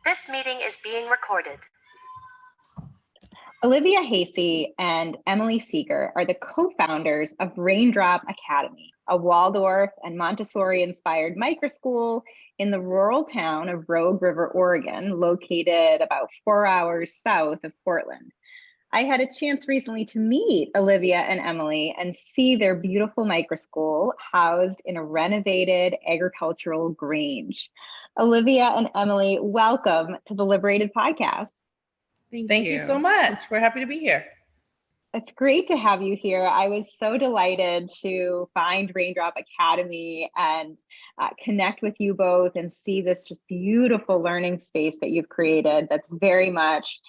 This meeting is being recorded. Olivia Hasey and Emily Seeger are the co-founders of Raindrop Academy, a Waldorf and Montessori-inspired microschool in the rural town of Rogue River, Oregon, located about 4 hours south of Portland. I had a chance recently to meet Olivia and Emily and see their beautiful microschool housed in a renovated agricultural grange. Olivia and Emily, welcome to the Liberated Podcast. Thank you so much. We're happy to be here. It's great to have you here. I was so delighted to find Raindrop Academy and connect with you both and see this just beautiful learning space that you've created that's very much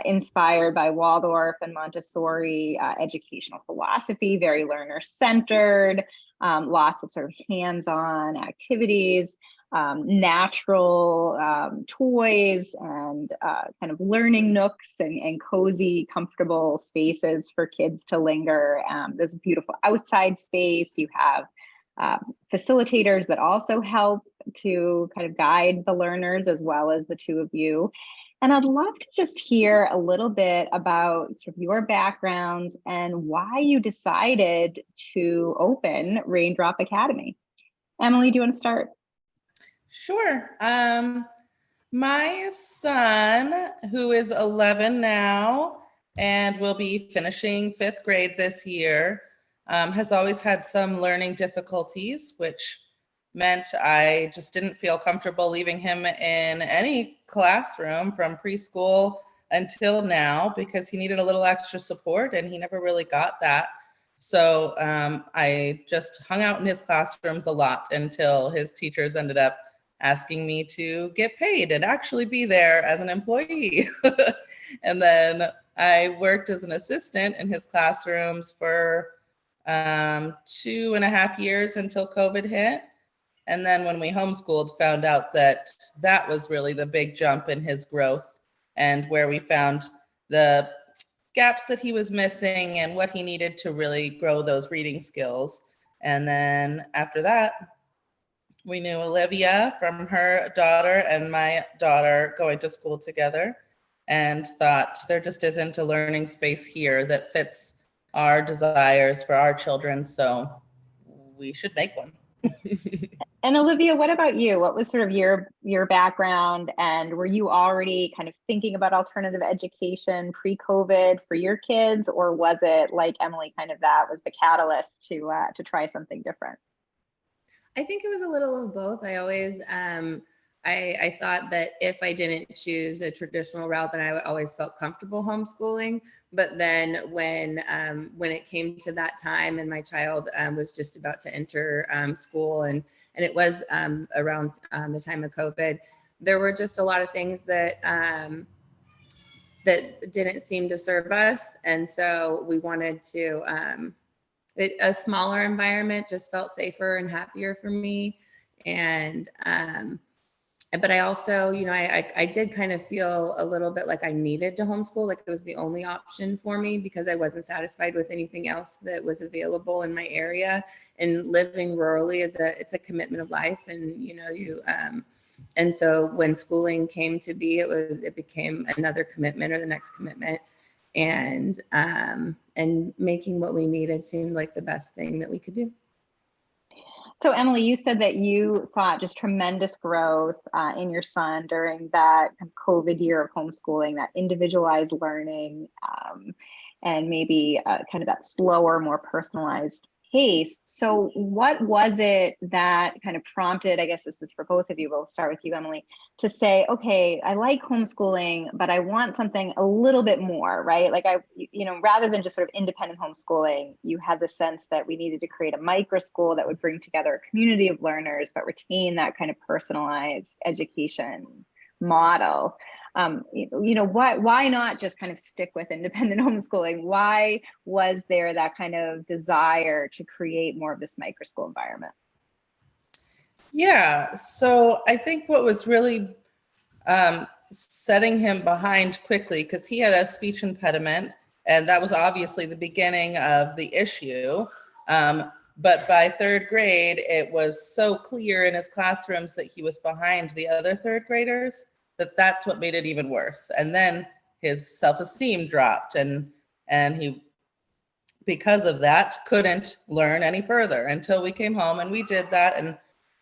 inspired by Waldorf and Montessori educational philosophy, very learner-centered, lots of sort of hands-on activities, natural toys and kind of learning nooks and cozy, comfortable spaces for kids to linger. There's a beautiful outside space. You have facilitators that also help to kind of guide the learners as well as the two of you. And I'd love to just hear a little bit about sort of your backgrounds and why you decided to open Raindrop Academy. Emily, do you want to start? Sure. My son, who is 11 now and will be finishing 5th grade this year, has always had some learning difficulties, which meant I just didn't feel comfortable leaving him in any classroom from preschool until now because he needed a little extra support and he never really got that. So I just hung out in his classrooms a lot until his teachers ended up asking me to get paid and actually be there as an employee. And then I worked as an assistant in his classrooms for 2.5 years until COVID hit. And then when we homeschooled, found out that that was really the big jump in his growth and where we found the gaps that he was missing and what he needed to really grow those reading skills. And then after that, we knew Olivia from her daughter and my daughter going to school together and thought there just isn't a learning space here that fits our desires for our children, so we should make one. And Olivia, what about you? What was sort of your background, and were you already kind of thinking about alternative education pre-COVID for your kids, or was it like Emily, kind of that was the catalyst to try something different? I think it was a little of both. I always, I thought that if I didn't choose a traditional route, then I always felt comfortable homeschooling. But then when it came to that time and my child was just about to enter school and it was around the time of COVID, there were just a lot of things that that didn't seem to serve us. And so we wanted to, a smaller environment just felt safer and happier for me. And, but I also, you know, I did kind of feel a little bit like I needed to homeschool, like it was the only option for me because I wasn't satisfied with anything else that was available in my area. And living rurally it's a commitment of life. And, you know, and so when schooling came to be, it became another commitment or the next commitment. And making what we needed seemed like the best thing that we could do. So Emily, you said that you saw just tremendous growth in your son during that COVID year of homeschooling, that individualized learning, and maybe kind of that slower, more personalized pace. So what was it that kind of prompted, I guess this is for both of you, but we'll start with you, Emily, to say, okay, I like homeschooling, but I want something a little bit more, right? Like rather than just sort of independent homeschooling, you had the sense that we needed to create a microschool that would bring together a community of learners, but retain that kind of personalized education model. Why not just kind of stick with independent homeschooling? Why was there that kind of desire to create more of this microschool environment? Yeah, so I think what was really setting him behind quickly, because he had a speech impediment, and that was obviously the beginning of the issue. But by 3rd grade, it was so clear in his classrooms that he was behind the other 3rd graders that's what made it even worse. And then his self-esteem dropped, and he, because of that, couldn't learn any further until we came home, and we did that, and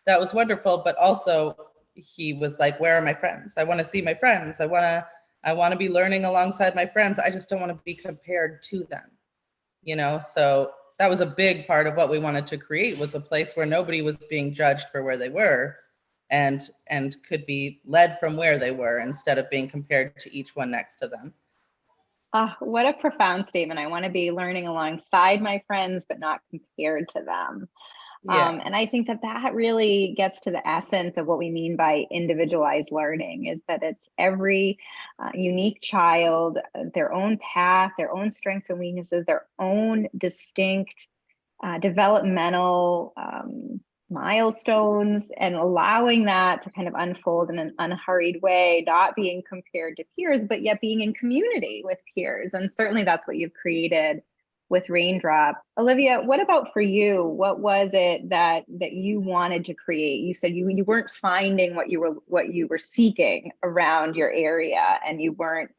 that was wonderful. But also he was like, where are my friends? I want to see my friends. I want to be learning alongside my friends. I just don't want to be compared to them, you know? So that was a big part of what we wanted to create, was a place where nobody was being judged for where they were, and could be led from where they were instead of being compared to each one next to them. What a profound statement. I want to be learning alongside my friends, but not compared to them. Yeah. And I think that really gets to the essence of what we mean by individualized learning, is that it's every unique child, their own path, their own strengths and weaknesses, their own distinct developmental milestones, and allowing that to kind of unfold in an unhurried way, not being compared to peers, but yet being in community with peers. And certainly that's what you've created with Raindrop. Olivia, what about for you? What was it that you wanted to create? You said you weren't finding what you were seeking around your area, and you weren't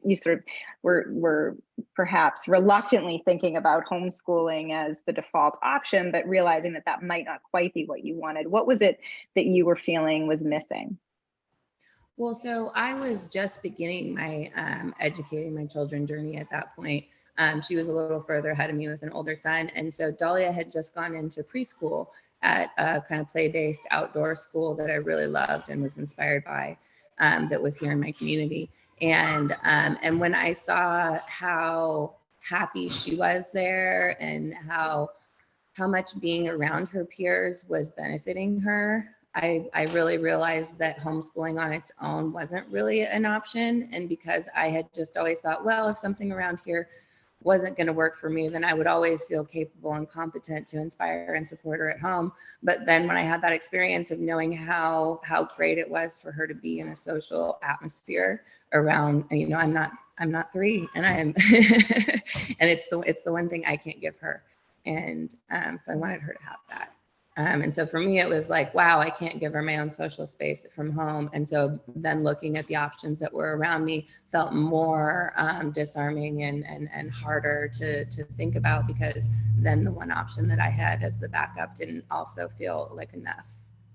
you sort of were perhaps reluctantly thinking about homeschooling as the default option, but realizing that might not quite be what you wanted. What was it that you were feeling was missing? Well, so I was just beginning my educating my children journey at that point. She was a little further ahead of me with an older son. And so Dahlia had just gone into preschool at a kind of play-based outdoor school that I really loved and was inspired by, that was here in my community. And when I saw how happy she was there and how much being around her peers was benefiting her, I really realized that homeschooling on its own wasn't really an option. And because I had just always thought, well, if something around here wasn't going to work for me, then I would always feel capable and competent to inspire and support her at home. But then when I had that experience of knowing how great it was for her to be in a social atmosphere around, you know, I'm not 3, and I am, and it's the one thing I can't give her. And so I wanted her to have that. And so for me, it was like, wow, I can't give her my own social space from home. And so then looking at the options that were around me felt more disarming and harder to think about, because then the one option that I had as the backup didn't also feel like enough,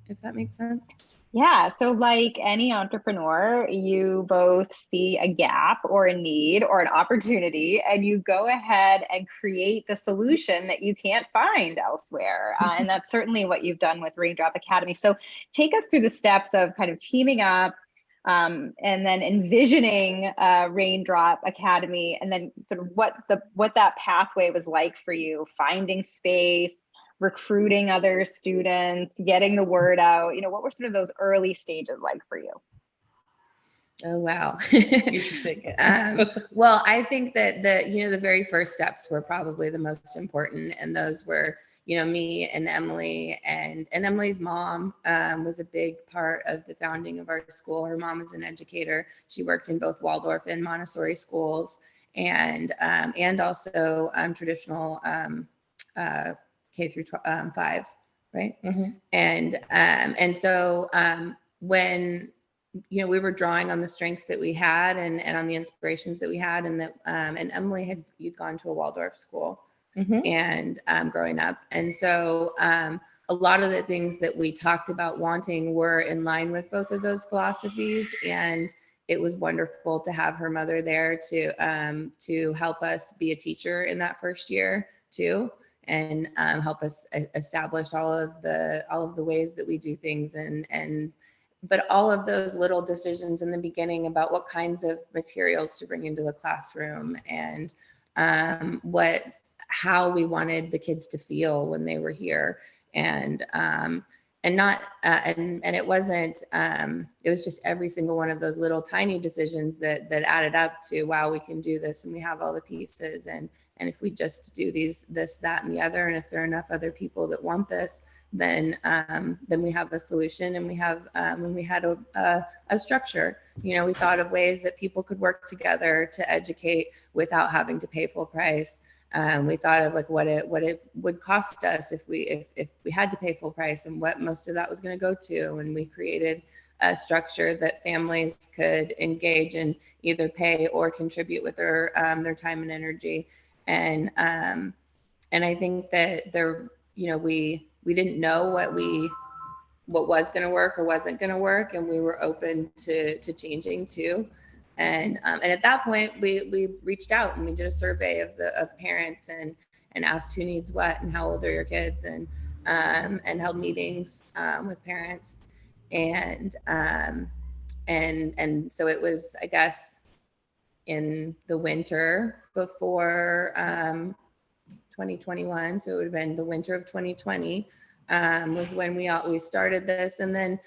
if that makes sense. Yeah. So like any entrepreneur, you both see a gap or a need or an opportunity, and you go ahead and create the solution that you can't find elsewhere. And that's certainly what you've done with Raindrop Academy. So take us through the steps of kind of teaming up, and then envisioning Raindrop Academy, and then sort of what that pathway was like for you, finding space, recruiting other students, getting the word out. You know, what were sort of those early stages like for you? Oh, wow. You should take it. Well, I think that the very first steps were probably the most important. And those were, me and Emily, and Emily's mom was a big part of the founding of our school. Her mom is an educator. She worked in both Waldorf and Montessori schools, and also traditional K through 5, right? Mm-hmm. And so when we were drawing on the strengths that we had and on the inspirations that we had, and that and Emily you'd gone to a Waldorf school, mm-hmm. and growing up, and so a lot of the things that we talked about wanting were in line with both of those philosophies. And it was wonderful to have her mother there to help us be a teacher in that first year too, and help us establish all of the ways that we do things, but all of those little decisions in the beginning about what kinds of materials to bring into the classroom, and how we wanted the kids to feel when they were here, and it wasn't it was just every single one of those little tiny decisions that added up to, wow, we can do this, and we have all the pieces, and if we just do this, that, and the other, and if there are enough other people that want this, then we have a solution, and we have when we had a structure. We thought of ways that people could work together to educate without having to pay full price. We thought of like what it would cost us if we had to pay full price, and what most of that was going to go to. And we created a structure that families could engage in, either pay or contribute with their time and energy. And I think that we didn't know what was going to work or wasn't going to work, and we were open to changing too. And at that point, we reached out and we did a survey of parents and asked who needs what and how old are your kids, and held meetings with parents, and so it was, I guess, in the winter before 2021, so it would have been the winter of 2020 was when we started this. And then,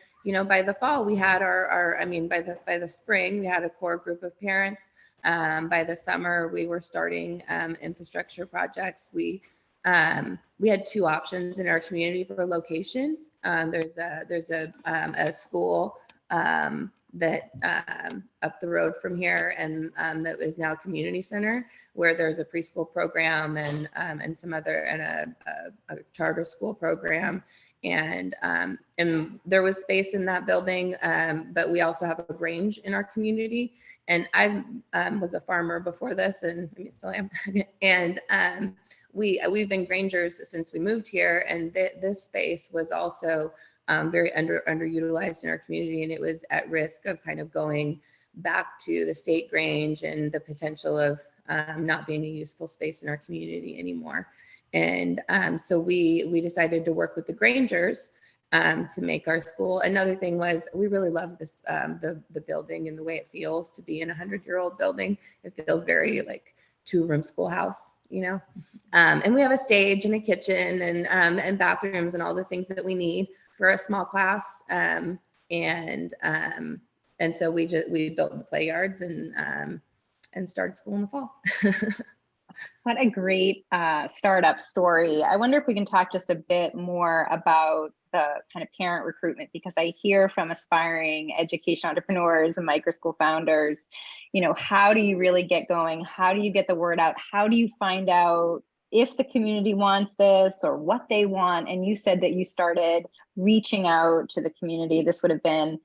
by the fall we had by the spring we had a core group of parents. By the summer we were starting infrastructure projects. We had two options in our community for location. There's a school that up the road from here, and that is now a community center, where there's a preschool program and some other, and a charter school program. And there was space in that building, but we also have a Grange in our community. And I was a farmer before this, and I still am. And we've been Grangers since we moved here, and this space was also very underutilized in our community, and it was at risk of kind of going back to the state Grange and the potential of not being a useful space in our community anymore. And so we decided to work with the Grangers to make our school. Another thing was, we really love this the building and the way it feels to be in a 100-year-old building. It feels very like two-room schoolhouse, and we have a stage and a kitchen and bathrooms and all the things that we need for a small class. And so we built the play yards and started school in the fall. What a great startup story. I wonder if we can talk just a bit more about the kind of parent recruitment, because I hear from aspiring education entrepreneurs and microschool founders, how do you really get going? How do you get the word out? How do you find out if the community wants this or what they want? And you said that you started reaching out to the community. This would have been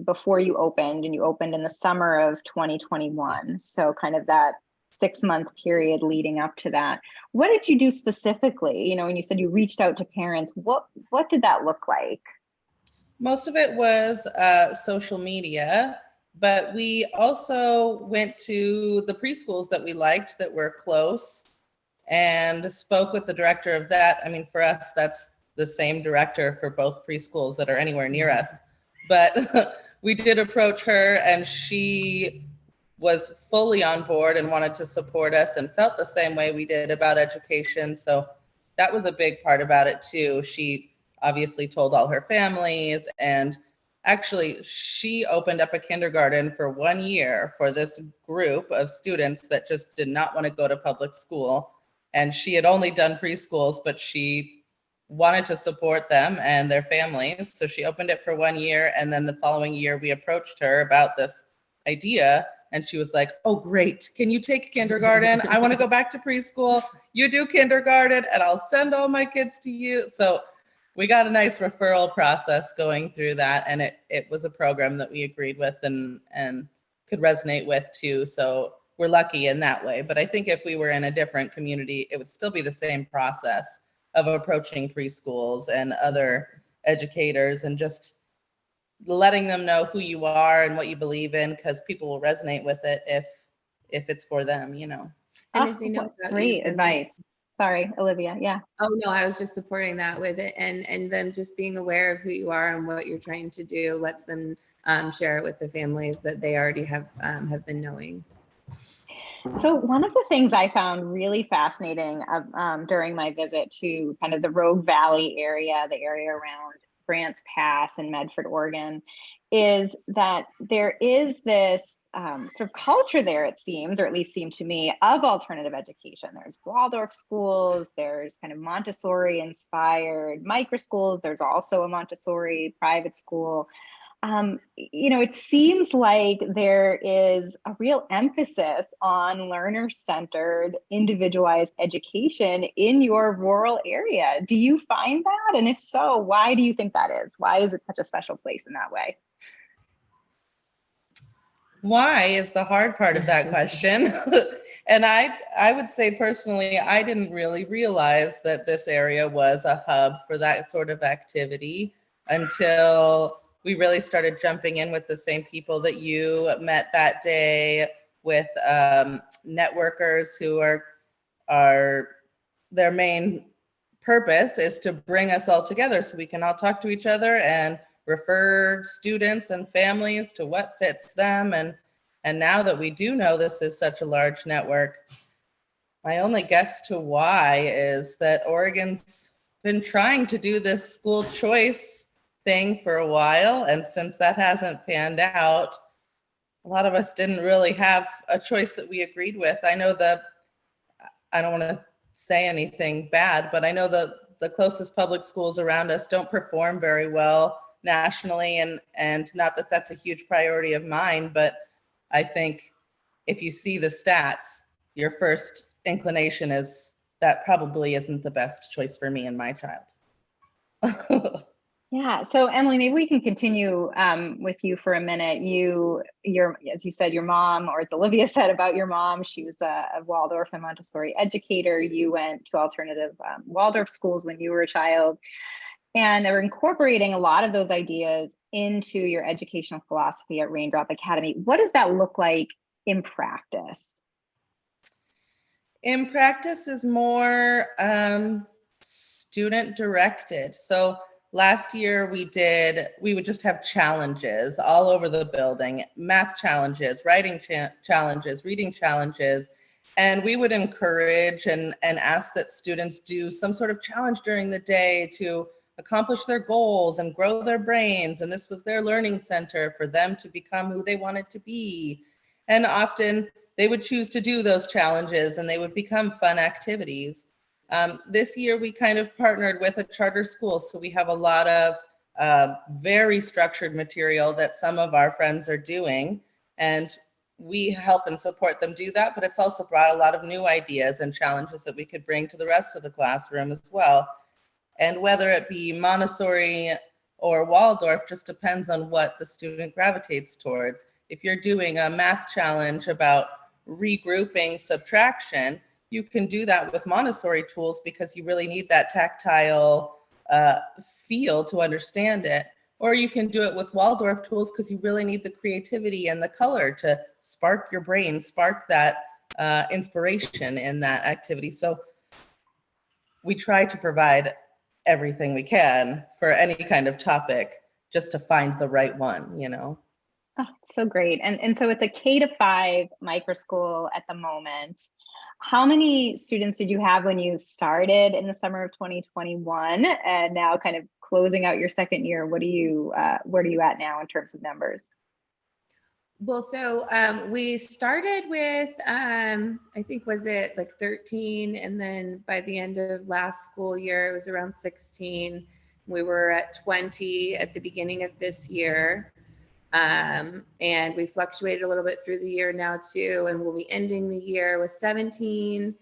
before you opened, and you opened in the summer of 2021. So kind of that 6-month period leading up to that. What did you do specifically? When you said you reached out to parents, what did that look like? Most of it was social media, but we also went to the preschools that we liked, that were close, and spoke with the director of that. I mean, for us, that's the same director for both preschools that are anywhere near us. But we did approach her, and she was fully on board and wanted to support us and felt the same way we did about education. So that was a big part about it too. She obviously told all her families, and actually she opened up a kindergarten for 1 year for this group of students that just did not want to go to public school. And she had only done preschools, but she wanted to support them and their families. So she opened it for 1 year. And then the following year we approached her about this idea. And she was like, oh, great. Can you take kindergarten? I want to go back to preschool. You do kindergarten and I'll send all my kids to you. So we got a nice referral process going through that. And it was a program that we agreed with and could resonate with too. So we're lucky in that way. But I think if we were in a different community, it would still be the same process of approaching preschools and other educators and just letting them know who you are and what you believe in, because people will resonate with it if it's for them, And if they know about great advice. Sorry, Olivia. Yeah. Oh no, I was just supporting that with it, and them just being aware of who you are and what you're trying to do lets them share it with the families that they already have been knowing. So one of the things I found really fascinating during my visit to kind of the Rogue Valley area, the area around Grants Pass in Medford, Oregon, is that there is this sort of culture there, it seems, or at least seemed to me, of alternative education. There's Waldorf schools, there's kind of Montessori inspired micro schools. There's also a Montessori private school. it seems like there is a real emphasis on learner-centered, individualized education in your rural area. Do you find that? And if so, why do you think that is? Why is it such a special place in that way? Why is the hard part of that question. And I would say personally, I didn't really realize that this area was a hub for that sort of activity until we really started jumping in with the same people that you met that day, with networkers who are their main purpose is to bring us all together so we can all talk to each other and refer students and families to what fits them. And now that we do know this is such a large network, my only guess to why is that Oregon's been trying to do this school choice thing for a while. And since that hasn't panned out, a lot of us didn't really have a choice that we agreed with. I don't want to say anything bad, but I know the closest public schools around us don't perform very well nationally, and not that that's a huge priority of mine, but I think if you see the stats, your first inclination is that probably isn't the best choice for me and my child. Yeah. So Emily, maybe we can continue with you for a minute. As you said, your mom, or as Olivia said about your mom, she was a Waldorf and Montessori educator. You went to alternative Waldorf schools when you were a child, and they were incorporating a lot of those ideas into your educational philosophy at Raindrop Academy. What does that look like in practice? In practice is more student directed. So last year we would just have challenges all over the building, math challenges, writing challenges, reading challenges. And we would encourage and ask that students do some sort of challenge during the day to accomplish their goals and grow their brains. And this was their learning center for them to become who they wanted to be. And often they would choose to do those challenges and they would become fun activities. This year, we kind of partnered with a charter school. So we have a lot of very structured material that some of our friends are doing. And we help and support them do that. But it's also brought a lot of new ideas and challenges that we could bring to the rest of the classroom as well. And whether it be Montessori or Waldorf just depends on what the student gravitates towards. If you're doing a math challenge about regrouping subtraction, you can do that with Montessori tools because you really need that tactile feel to understand it. Or you can do it with Waldorf tools because you really need the creativity and the color to spark your brain, spark that inspiration in that activity. So we try to provide everything we can for any kind of topic just to find the right one, you know? Oh, so great. And so it's a K-5 microschool at the moment. How many students did you have when you started in the summer of 2021, and now kind of closing out your second year? Where are you at now in terms of numbers? Well, so we started with, I think, was it like 13? And then by the end of last school year, it was around 16. We were at 20 at the beginning of this year. And we fluctuated a little bit through the year now too. And we'll be ending the year with 17.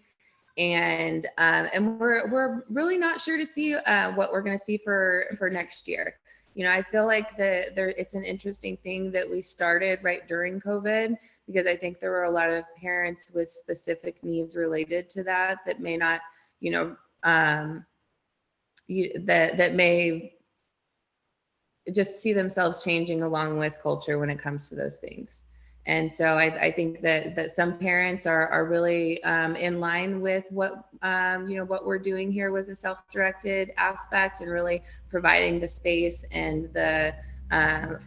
And we're really not sure to see what we're going to see for next year. You know, I feel like it's an interesting thing that we started right during COVID, because I think there were a lot of parents with specific needs related to that may not, you know, that may just see themselves changing along with culture when it comes to those things. And so I think that some parents are really in line with what what we're doing here with the self-directed aspect, and really providing the space and the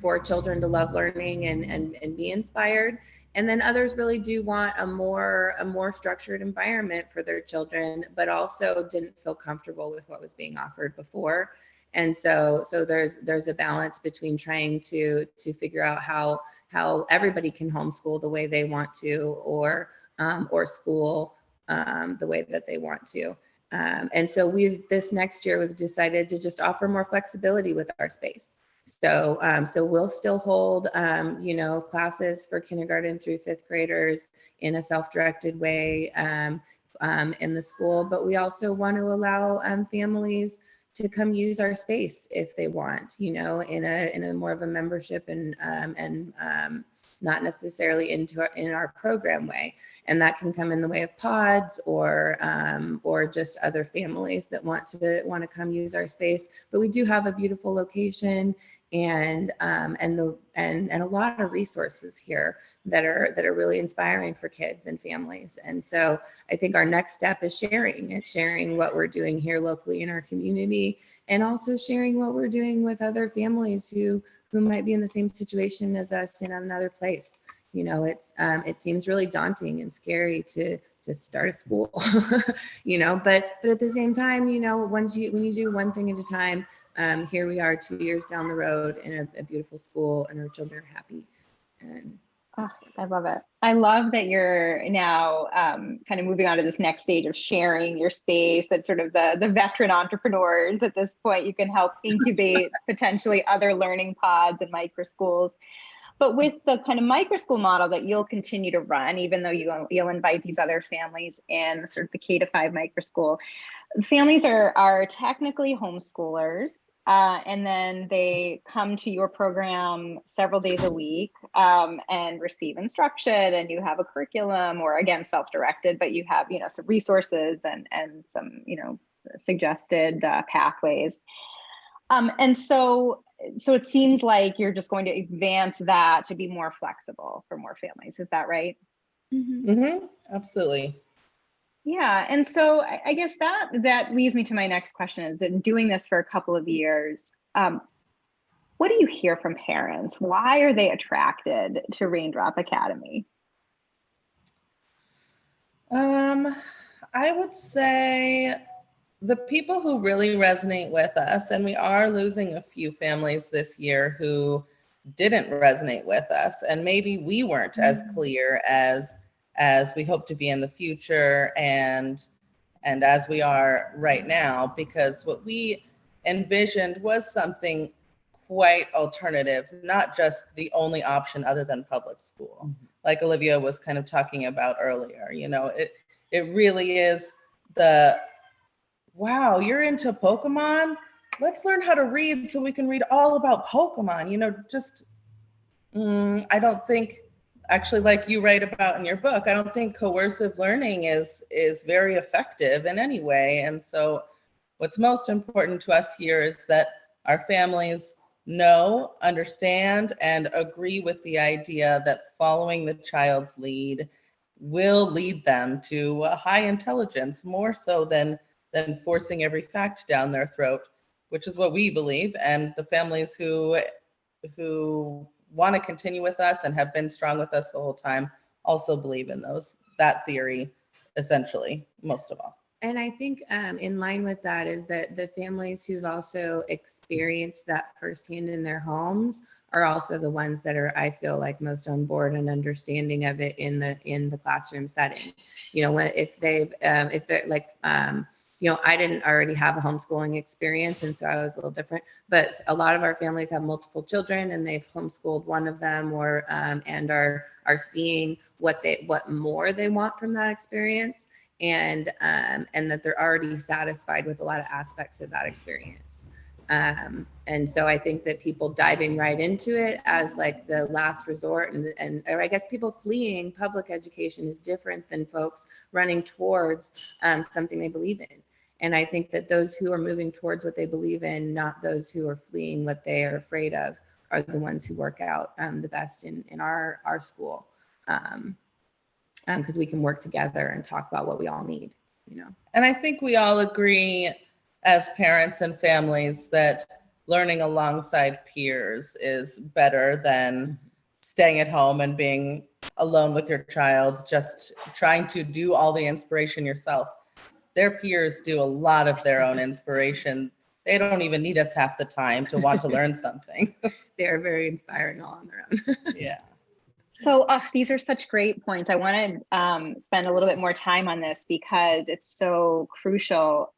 for children to love learning and be inspired. And then others really do want a more structured environment for their children, but also didn't feel comfortable with what was being offered before. And so there's a balance between trying to figure out how everybody can homeschool the way they want to, or school the way that they want to. And so this next year we've decided to just offer more flexibility with our space. So we'll still hold, classes for kindergarten through fifth graders in a self-directed way in the school, but we also want to allow families to come use our space if they want, in a more of a membership and not necessarily in our program way. And that can come in the way of pods or just other families that want to come use our space. But we do have a beautiful location and a lot of resources here that are really inspiring for kids and families. And so I think our next step is sharing what we're doing here locally in our community, and also sharing what we're doing with other families who might be in the same situation as us in another place. It seems really daunting and scary to start a school, but at the same time, when you do one thing at a time, here we are 2 years down the road in a beautiful school, and our children are happy. And I love it. I love that you're now kind of moving on to this next stage of sharing your space. That's sort of the veteran entrepreneurs at this point. You can help incubate potentially other learning pods and microschools. But with the kind of microschool model that you'll continue to run, even though you'll invite these other families in, sort of the K-5 microschool, families are technically homeschoolers. And then they come to your program several days a week and receive instruction, and you have a curriculum, or again, self-directed, but you have, some resources and some, suggested pathways. And so it seems like you're just going to advance that to be more flexible for more families. Is that right? Mm-hmm. Mm-hmm. Absolutely. Yeah. And so I guess that leads me to my next question is, in doing this for a couple of years, what do you hear from parents? Why are they attracted to Raindrop Academy? I would say the people who really resonate with us, and we are losing a few families this year who didn't resonate with us, and maybe we weren't as clear as we hope to be in the future and as we are right now, because what we envisioned was something quite alternative, not just the only option other than public school. Like Olivia was kind of talking about earlier, it really is wow, you're into Pokemon? Let's learn how to read so we can read all about Pokemon. I don't think, actually, like you write about in your book, I don't think coercive learning is very effective in any way. And so what's most important to us here is that our families know, understand, and agree with the idea that following the child's lead will lead them to a high intelligence, more so than forcing every fact down their throat, which is what we believe. And the families who want to continue with us and have been strong with us the whole time also believe in that theory, essentially, most of all. And I think in line with that is that the families who've also experienced that firsthand in their homes are also the ones that are, I feel like, most on board and understanding of it in the classroom setting. If they're like, I didn't already have a homeschooling experience, and so I was a little different. But a lot of our families have multiple children, and they've homeschooled one of them, or and are seeing what more they want from that experience, and that they're already satisfied with a lot of aspects of that experience. And so I think that people diving right into it as like the last resort, or I guess people fleeing public education is different than folks running towards something they believe in. And I think that those who are moving towards what they believe in, not those who are fleeing what they are afraid of, are the ones who work out the best in our school. Because we can work together and talk about what we all need, And I think we all agree as parents and families that learning alongside peers is better than staying at home and being alone with your child, just trying to do all the inspiration yourself. Their peers do a lot of their own inspiration. They don't even need us half the time to want to learn something. They're very inspiring all on their own. Yeah. So these are such great points. I want to spend a little bit more time on this because it's so crucial.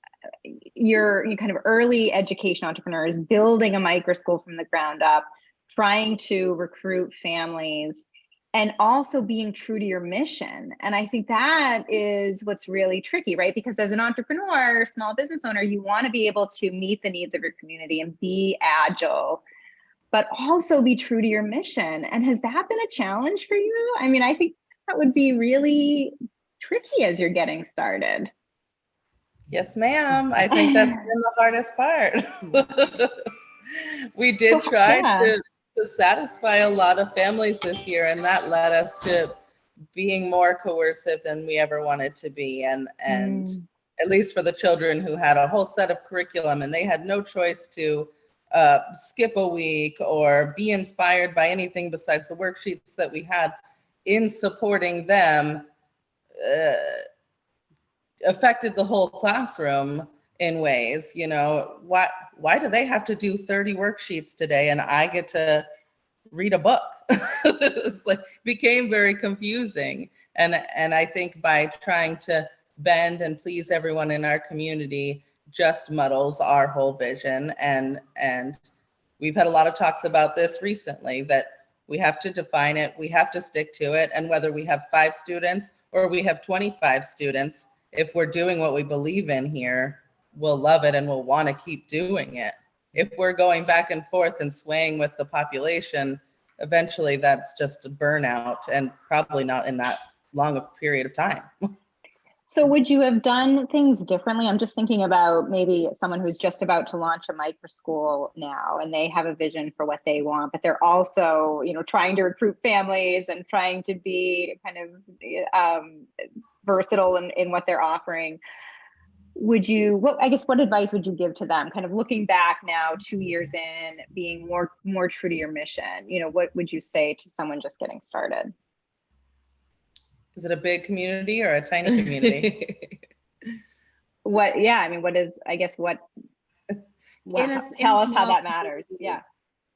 your kind of early education entrepreneurs building a microschool from the ground up, trying to recruit families, and also being true to your mission. And I think that is what's really tricky, right? Because as an entrepreneur, small business owner, you want to be able to meet the needs of your community and be agile, but also be true to your mission. And has that been a challenge for you? I mean, I think that would be really tricky as you're getting started. Yes, ma'am. I think that's been the hardest part. We did try to satisfy a lot of families this year, and that led us to being more coercive than we ever wanted to be. And at least for the children who had a whole set of curriculum and they had no choice to skip a week or be inspired by anything besides the worksheets that we had, in supporting them affected the whole classroom in ways, why do they have to do 30 worksheets today and I get to read a book? It's like became very confusing. And I think by trying to bend and please everyone in our community just muddles our whole vision. And we've had a lot of talks about this recently, that we have to define it, we have to stick to it. And whether we have 5 students or we have 25 students, if we're doing what we believe in here, we'll love it and we'll want to keep doing it. If we're going back and forth and swaying with the population, eventually that's just a burnout, and probably not in that long a period of time. So would you have done things differently? I'm just thinking about maybe someone who's just about to launch a microschool now, and they have a vision for what they want, but they're also, trying to recruit families and trying to be kind of versatile in what they're offering. What advice would you give to them, kind of looking back now 2 years in, being more true to your mission? What would you say to someone just getting started? Is it a big community or a tiny community? What is, tell us how that matters. Yeah.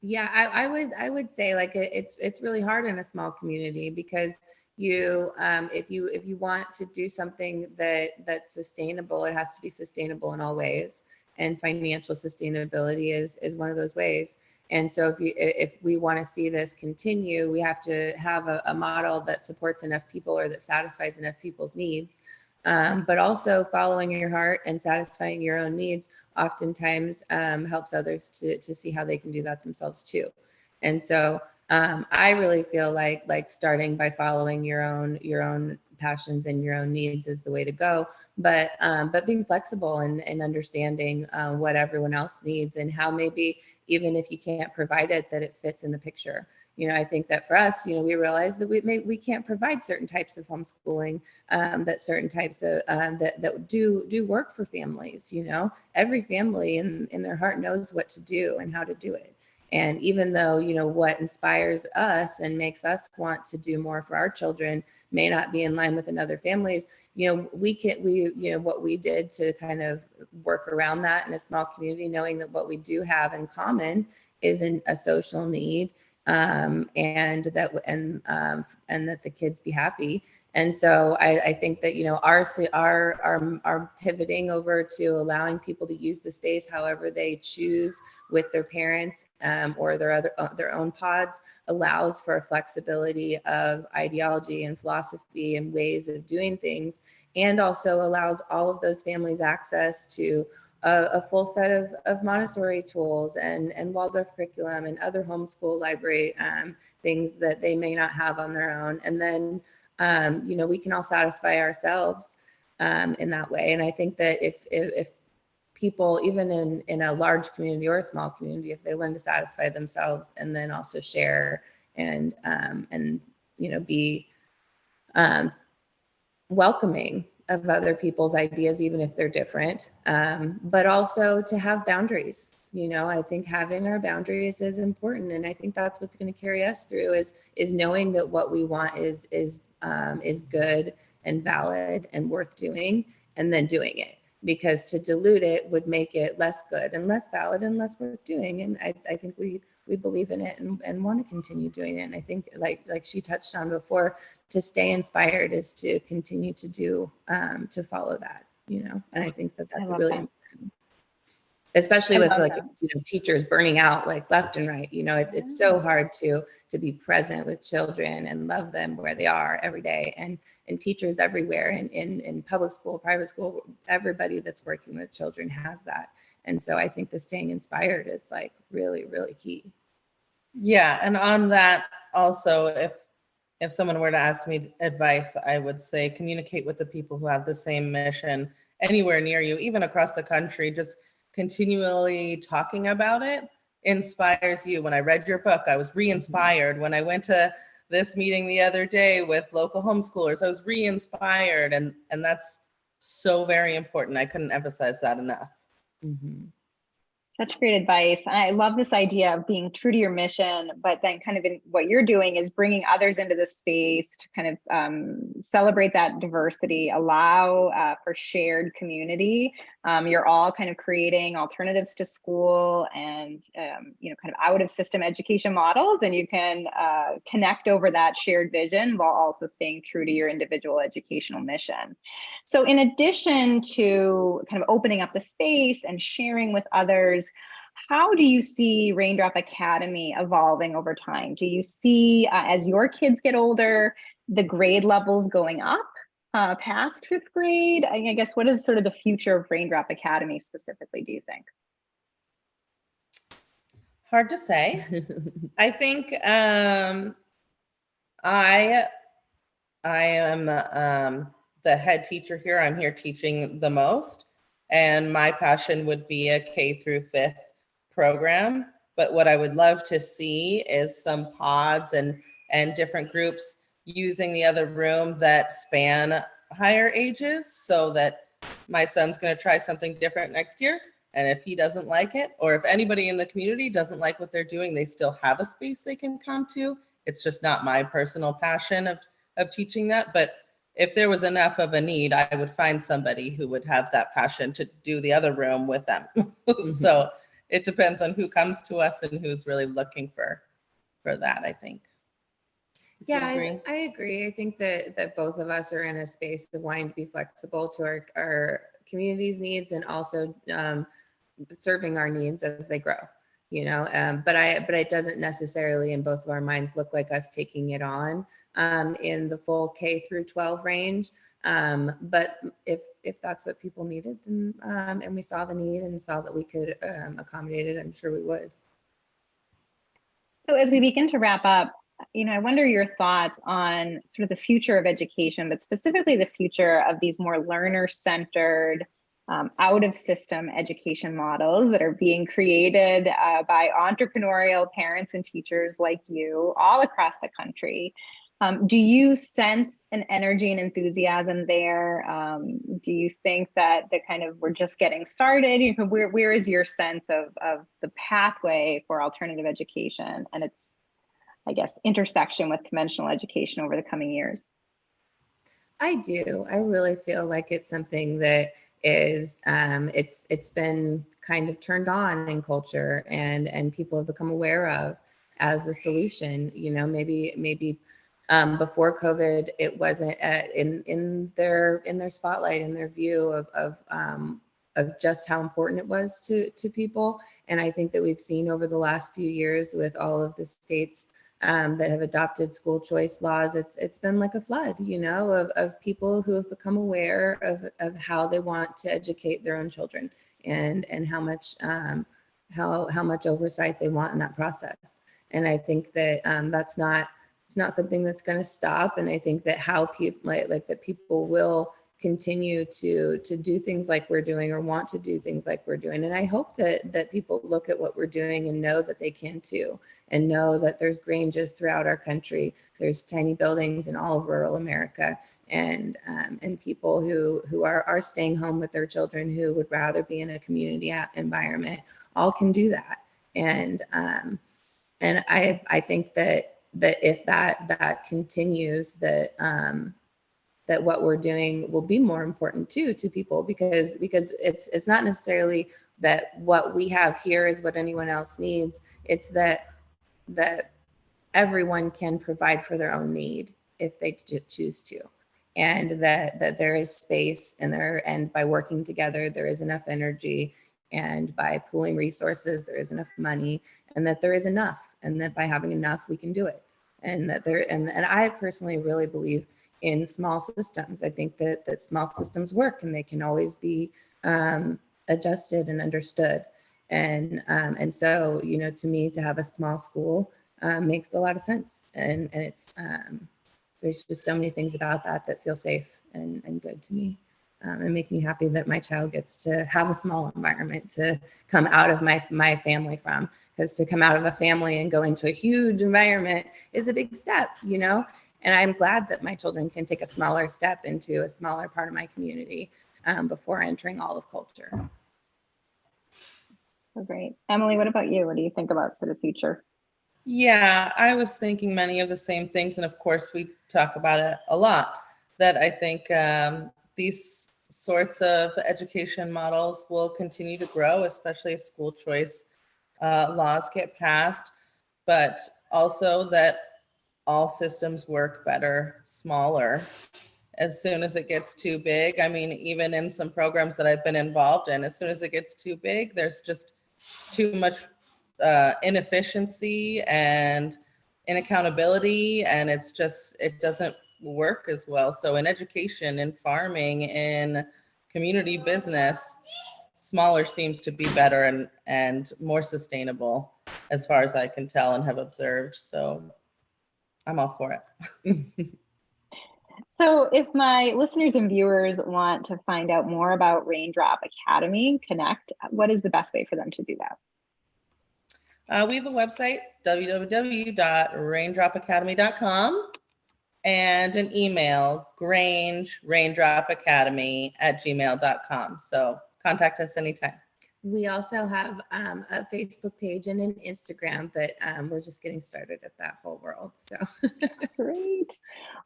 Yeah, I would say like it's really hard in a small community, because if you want to do something that's sustainable, it has to be sustainable in all ways, and financial sustainability is one of those ways. And so if we want to see this continue, we have to have a model that supports enough people, or that satisfies enough people's needs. But also following your heart and satisfying your own needs oftentimes helps others to see how they can do that themselves too. And so I really feel like starting by following your own passions and your own needs is the way to go. But being flexible and understanding what everyone else needs, and how maybe even if you can't provide it, that it fits in the picture. I think that for us, we realize that we can't provide certain types of homeschooling, that certain types of that do work for families. Every family in their heart knows what to do and how to do it. And even though, what inspires us and makes us want to do more for our children may not be in line with another family's, what we did to kind of work around that in a small community, knowing that what we do have in common is a social need, and that the kids be happy. And so I think that, our pivoting over to allowing people to use the space however they choose with their parents, or their own pods, allows for a flexibility of ideology and philosophy and ways of doing things, and also allows all of those families access to a full set of Montessori tools and Waldorf curriculum and other homeschool library things that they may not have on their own. And then we can all satisfy ourselves in that way. And I think that if people, even in a large community or a small community, if they learn to satisfy themselves and then also share and be welcoming of other people's ideas, even if they're different, but also to have boundaries. I think having our boundaries is important, and I think that's what's going to carry us through is knowing that what we want is good and valid and worth doing, and then doing it. Because to dilute it would make it less good and less valid and less worth doing. And I think we believe in it and want to continue doing it. And I think like she touched on before, to stay inspired is to continue to do, to follow that. and I think that I that's love really that. important, especially I with love like, that. teachers burning out like left and right. It's so hard to be present with children and love them where they are every day. And teachers everywhere in public school, private school, everybody that's working with children has that. And so I think the staying inspired is like really, really key. Yeah, and on that also, if someone were to ask me advice, I would say communicate with the people who have the same mission anywhere near you, even across the country. Just continually talking about it inspires you. When I read your book, I was re-inspired. When I went to this meeting the other day with local homeschoolers, I was re-inspired, and that's so very important. I couldn't emphasize that enough. Mm-hmm. Such great advice. I love this idea of being true to your mission, but then kind of in what you're doing is bringing others into the space to kind of celebrate that diversity, allow for shared community. You're all kind of creating alternatives to school and, kind of out of system education models, and you can connect over that shared vision while also staying true to your individual educational mission. So in addition to kind of opening up the space and sharing with others, how do you see Raindrop Academy evolving over time? Do you see, as your kids get older, the grade levels going up past fifth grade? I guess, what is sort of the future of Raindrop Academy specifically, do you think? Hard to say. I think I am the head teacher here. I'm here teaching the most, and my passion would be a K through fifth program. But what I would love to see is some pods and different groups using the other room that span higher ages, so that my son's going to try something different next year. And if he doesn't like it, or if anybody in the community doesn't like what they're doing, they still have a space they can come to. It's just not my personal passion of teaching that. But if there was enough of a need, I would find somebody who would have that passion to do the other room with them. So it depends on who comes to us and who's really looking for that, I think. Yeah, I agree. I think that both of us are in a space of wanting to be flexible to our community's needs, and also serving our needs as they grow. But it doesn't necessarily in both of our minds look like us taking it on in the full K through 12 range. But if that's what people needed, then and we saw the need and saw that we could accommodate it, I'm sure we would. So as we begin to wrap up, I wonder your thoughts on sort of the future of education, but specifically the future of these more learner-centered, out of system education models that are being created by entrepreneurial parents and teachers like you all across the country. Do you sense an energy and enthusiasm there? Do you think that we're just getting started? Where is your sense of the pathway for alternative education and its, I guess, intersection with conventional education over the coming years? I do. I really feel like it's something that is it's been kind of turned on in culture, and people have become aware of as a solution. Maybe before COVID, it wasn't in their spotlight, in their view of just how important it was to people. And I think that we've seen over the last few years with all of the states that have adopted school choice laws, it's been like a flood, of people who have become aware of how they want to educate their own children, and how much how much oversight they want in that process. And I think that it's not something that's going to stop. And I think that how people like that people will continue to do things like we're doing, or want to do things like we're doing. And I hope that people look at what we're doing and know that they can too, and know that there's Granges throughout our country. There's tiny buildings in all of rural America, and people who are staying home with their children, who would rather be in a community environment, all can do that. And I think that if that continues, that what we're doing will be more important too to people, because it's not necessarily that what we have here is what anyone else needs. It's that everyone can provide for their own need if they choose to. and that there is space and by working together, there is enough energy, and by pooling resources, there is enough money, and that there is enough, and that by having enough, we can do it. And that and I personally really believe in small systems. I think that small systems work, and they can always be adjusted and understood. And so, to me, to have a small school makes a lot of sense. And it's there's just so many things about that feel safe and good to me, and make me happy that my child gets to have a small environment to come out of my family from. Because to come out of a family and go into a huge environment is a big step, And I'm glad that my children can take a smaller step into a smaller part of my community before entering all of culture. Oh, great. Emily, what about you? What do you think about for the future? Yeah, I was thinking many of the same things. And of course, we talk about it a lot, that I think these sorts of education models will continue to grow, especially if school choice laws get passed, but also that all systems work better smaller. As soon as it gets too big, I mean, even in some programs that I've been involved in, as soon as it gets too big, there's just too much inefficiency and inaccountability, and it doesn't work as well. So in education, in farming, in community business, smaller seems to be better and more sustainable, as far as I can tell and have observed. So I'm all for it. So if my listeners and viewers want to find out more about Raindrop Academy Connect, what is the best way for them to do that? We have a website, www.raindropacademy.com, and an email, grange@gmail.com. So contact us anytime. We also have a Facebook page and an Instagram, but we're just getting started at that whole world. So Great.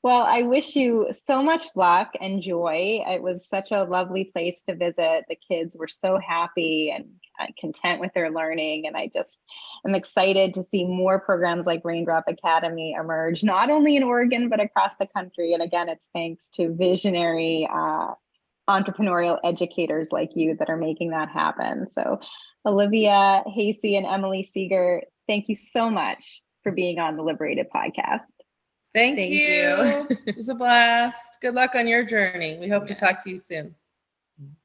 Well, I wish you so much luck and joy. It was such a lovely place to visit. The kids were so happy and content with their learning. And I just am excited to see more programs like Raindrop Academy emerge, not only in Oregon, but across the country. And again, it's thanks to visionary entrepreneurial educators like you that are making that happen. So Olivia Hasey and Emily Seeger, thank you so much for being on the Liberated podcast. Thank you. It was a blast. Good luck on your journey. We hope to talk to you soon.